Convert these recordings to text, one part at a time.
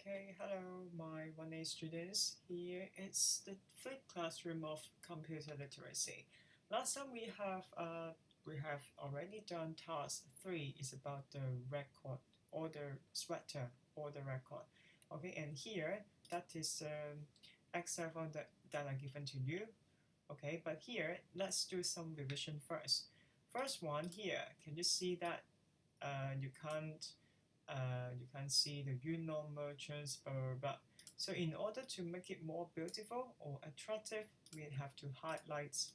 Okay, hello, my 1A students. Here it's the flipped classroom of computer literacy. Last time we have already done task 3 is about the record or the sweater or the record. Okay, and here that is Excel file that are given to you. Okay, but here let's do some revision first. First one here, can you see that you can see the Yunnan merchants, blah, blah, blah. So in order to make it more beautiful or attractive, we have to highlight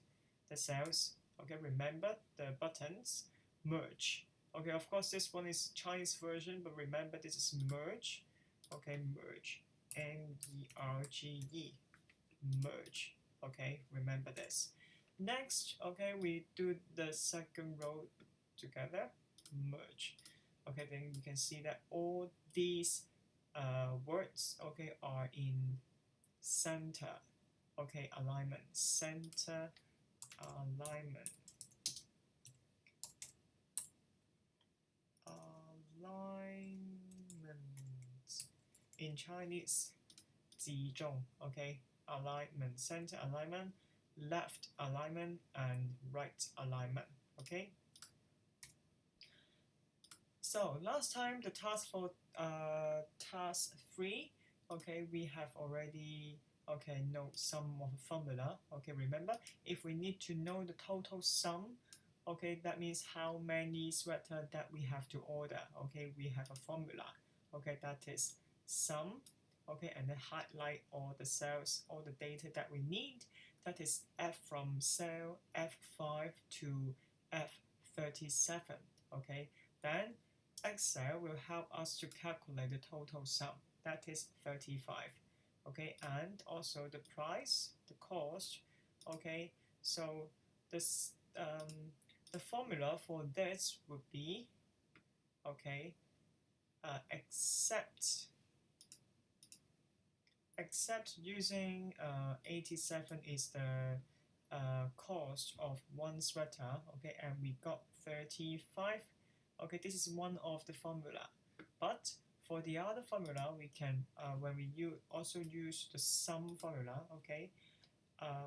the cells. Okay, remember the buttons, merge. Okay, of course this one is Chinese version, but remember this is merge. Okay, merge, MERGE, merge. Okay, remember this. Next, okay, we do the second row together, merge. Okay, then you can see that all these words, okay, are in center, okay, alignment, center alignment, alignment. In Chinese, 集中, okay, alignment, center alignment, left alignment, and right alignment, okay. So last time the task for task 3, okay, we have already know sum of formula. Okay, remember if we need to know the total sum, okay, that means how many sweater that we have to order. Okay, we have a formula. Okay, that is sum. Okay, and then highlight all the cells, all the data that we need. That is F from cell F5 to F37. Okay, then Excel will help us to calculate the total sum, that is 35. Okay, and also the price, the cost. Okay, so this the formula for this would be okay, except using 87 is the cost of one sweater. Okay, and we got 35. Okay, this is one of the formula, but for the other formula we can when we also use the sum formula. Okay,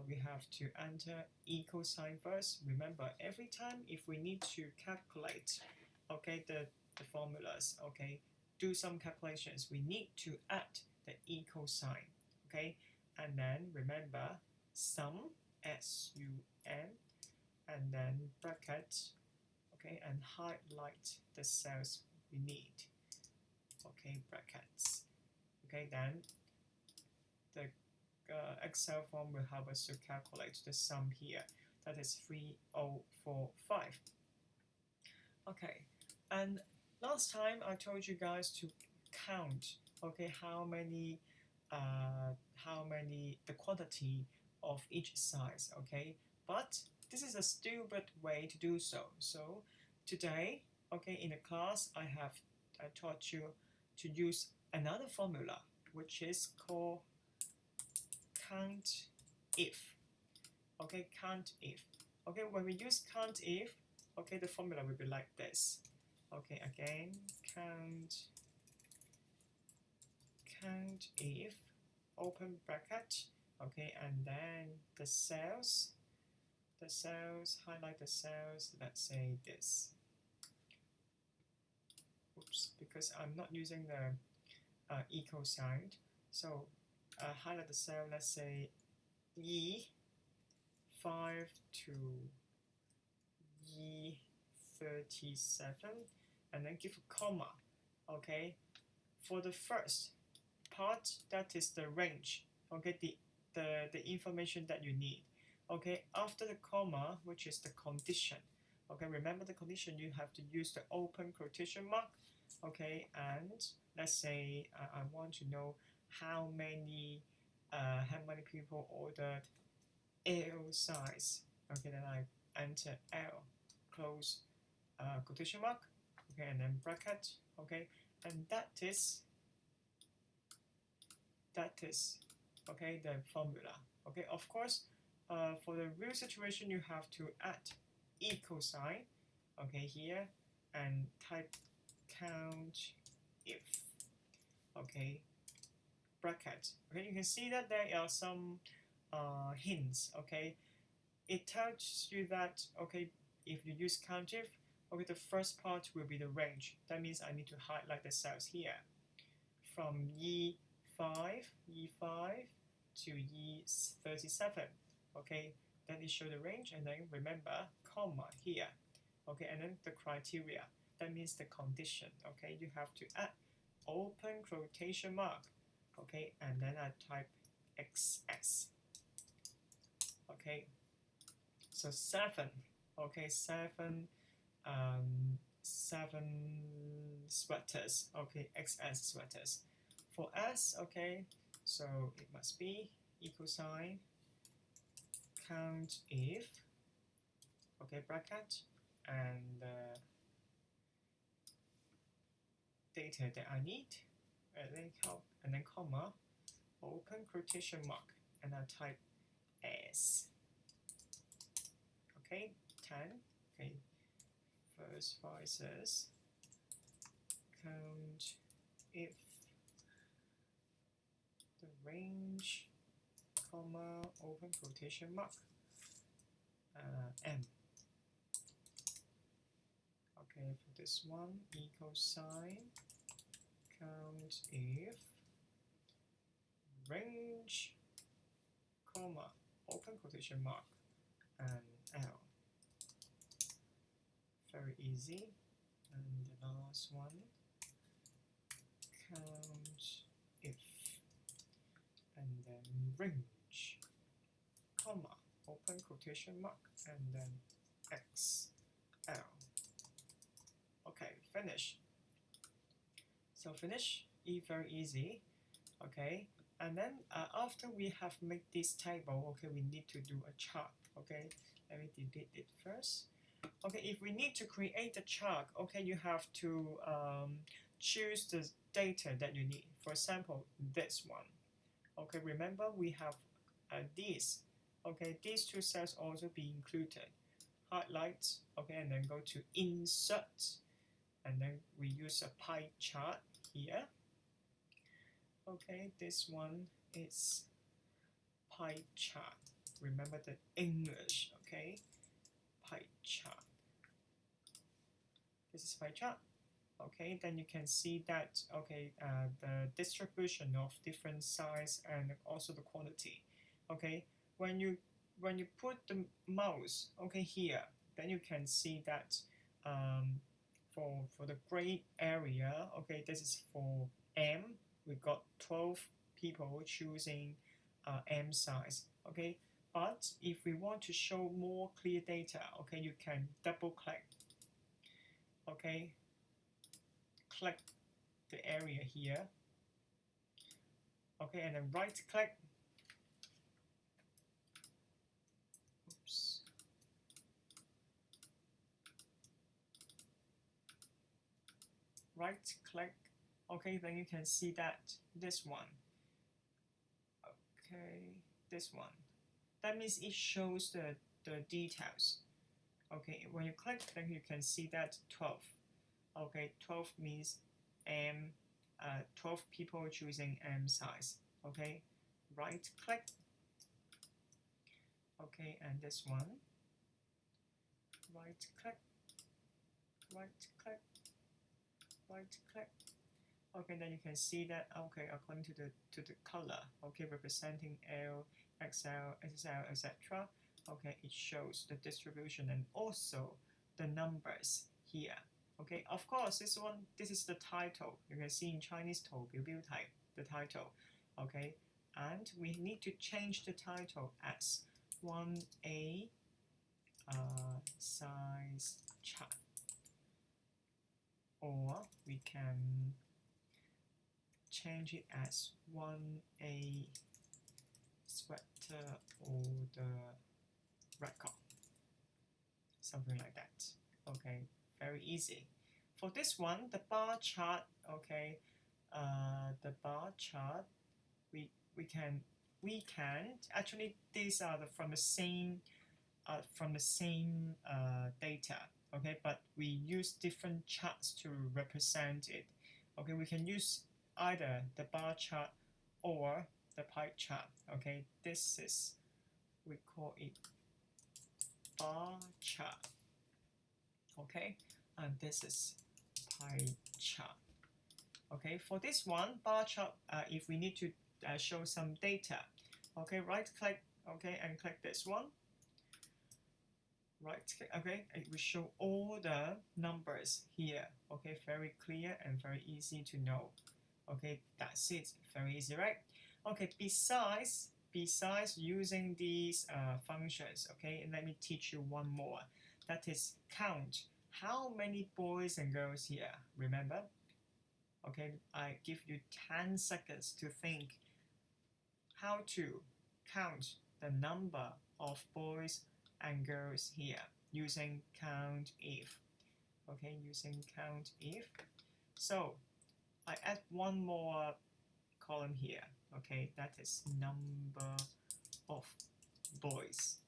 we have to enter equal sign first. Remember, every time if we need to calculate okay the formulas, okay, do some calculations, we need to add the equal sign. Okay, and then remember sum, SUM, and then bracket. Okay, and highlight the cells we need. Okay, brackets. Okay, then the Excel form will help us to calculate the sum here. That is 3045. Okay, and last time I told you guys to count. Okay, how many the quantity of each size. Okay, but this is a stupid way to do so. So today, okay, in the class I taught you to use another formula, which is called count if. Okay, count if. Okay, when we use count if, okay, the formula will be like this. Okay, again, count if, open bracket, okay, and then the cells, highlight the cells, let's say this. Oops, because I'm not using the equal sign, so highlight the cell, let's say E5 to E37, and then give a comma. Okay, for the first part, that is the range. Okay, the information that you need. Okay, after the comma, which is the condition. Okay, remember the condition, you have to use the open quotation mark. Okay, and let's say I want to know how many people ordered L size. Okay, then I enter L, close quotation mark. Okay, and then bracket. Okay, and that is okay the formula. Okay, of course, for the real situation you have to add equal sign. Okay, here, and type count if. Okay, bracket. Okay, you can see that there are some hints. Okay, it tells you that okay, if you use COUNTIF, okay, the first part will be the range. That means I need to highlight the cells here from E5 to E37. Okay, then it show the range, and then remember comma here. Okay, and then the criteria. That means the condition. Okay, you have to add open quotation mark. Okay, and then I type XS. Okay, so 7. Okay, 7 sweaters. Okay, XS sweaters. For S, okay, so it must be equal sign count if, okay, bracket, and data that I need, and then comma, open quotation mark, and I type S. Okay, 10. Okay, first part says count if the range, comma, open quotation mark, M. Okay, for this one, equal sign count if range, comma, open quotation mark, and L. Very easy. And the last one, count if, and then range, comma, open quotation mark, and then X, L. Okay, finish. So finish, very easy. Okay, and then after we have made this table, okay, we need to do a chart. Okay, let me delete it first. Okay, if we need to create a chart, okay, you have to choose the data that you need. For example, this one. Okay, remember we have these. Okay, these two cells also be included. Highlight, okay, and then go to insert, and then we use a pie chart here. Okay, this one is pie chart. Remember the English, okay? Pie chart. This is pie chart. Okay, then you can see that okay, the distribution of different size and also the quantity. Okay, when you put the mouse okay here, then you can see that for the gray area, okay, this is for M. We got 12 people choosing M size. Okay, but if we want to show more clear data, okay, you can double click. Okay, click the area here. Okay, and then right click. Oops. Right click. Okay, then you can see that this one. Okay, this one. That means it shows the details. Okay, when you click, then you can see that 12. Okay, 12 means M, 12 people choosing M size. Okay, right click. Okay, and this one. Right click. Right click. Right click. Okay, then you can see that okay, according to the color, okay, representing L, XL, XL, etc. Okay, it shows the distribution and also the numbers here. Okay, of course, this is the title. You can see in Chinese 图表标题 the title. Okay, and we need to change the title as 1A size chart, or we can change it as 1A sweater order record, something like that. Okay, very easy. For this one, the bar chart, okay, the bar chart, we can actually these are from the same data, okay, but we use different charts to represent it. Okay, we can use either the bar chart or the pie chart. Okay, this is, we call it bar chart. Okay, and this is pie chart. Okay, for this one bar chart, if we need to show some data, okay, right click, okay, and click this one. Right click, okay, it will show all the numbers here. Okay, very clear and very easy to know. Okay, that's it, very easy, right? Okay, besides using these functions, okay, let me teach you one more. That is count. How many boys and girls here? Remember? Okay, I give you 10 seconds to think how to count the number of boys and girls here using COUNTIF. Okay, using COUNTIF. So I add one more column here. Okay, that is number of boys.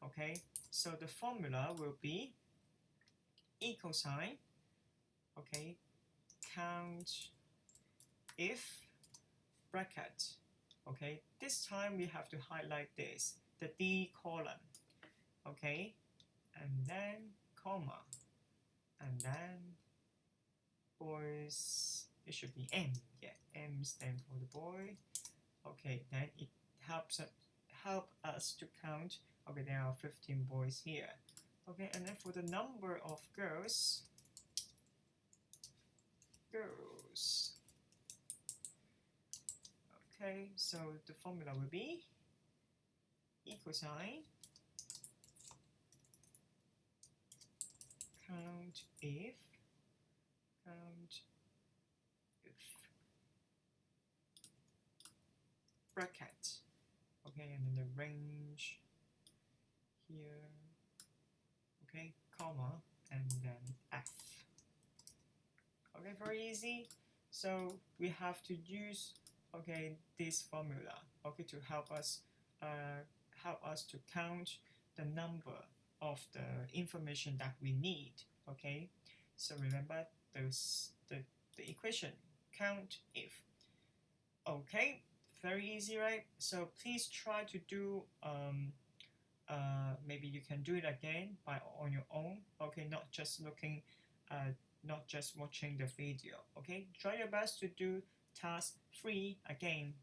Okay, so the formula will be equal sign. Okay, count if bracket. Okay, this time we have to highlight this, the D column. Okay, and then comma, and then boys, it should be M. Yeah, M stands for the boy. Okay, then it help us to count. Okay, there are 15 boys here. Okay, and then for the number of girls, okay, so the formula will be equal sign count if bracket. Okay, and then the range here. Okay, comma, and then F. Okay, very easy. So we have to use, okay, this formula, okay, to help us to count the number of the information that we need. Okay, so remember the equation count if. Okay, very easy, right? So please try to do maybe you can do it again on your own. Okay, not just looking not just watching the video. Okay, try your best to do task 3 again